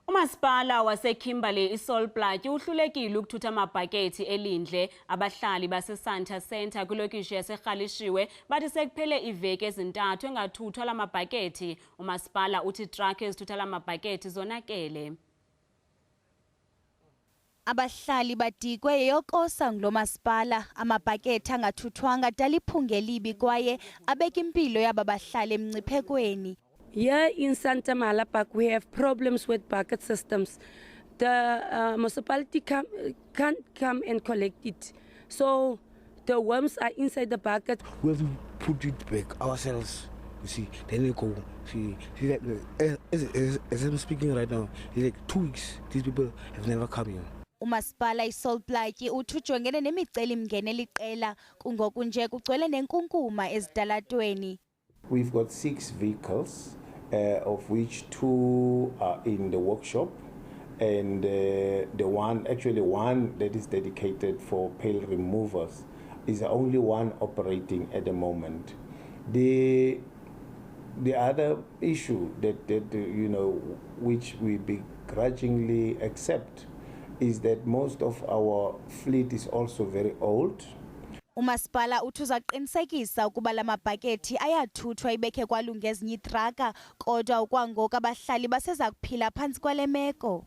Umasipala waseKimberley iSol Plaatje uhlulekile ukuthutha amabhakethi elindle abahlali baseSanta Center kwilokishi yaseGaleshewe bathi sekuphele iiveki ezintathu engathuthwa lamabhakethi. Umasipala uthi iitraka ezithutha lamabhakethi zonakele. Abahlali badikwe yeyokosa ngulo masipala amabhakethi angathuthwanga dala iphunga elibi kwaye abeka impilo yaba bahlali emngciphekweni. Here in Santa Malabak, we have problems with bucket systems. The municipality can't come and collect it. So the worms are inside the bucket. We have to put it back ourselves. You see, then they go. See like, as I'm speaking right now, it's like 2 weeks. These people have never come here. Umasipala iSol Plaatje uthi ujongene nemiceli-mngeni eliqela kungokunje kugcwele nenkunkuma ezitalatweni. We've got 6 vehicles, of which 2 are in the workshop, and the one that is dedicated for pail removers is the only one operating at the moment. The other issue that which we begrudgingly accept is that most of our fleet is also very old. Umasipala uthi uzaqinisekisa ukuba lamabhakethi ayathuthwa ibekhe kwalunga ezinye iitraka kodwa okwangoku abahlali baseza kuphila phantsi kwale meko.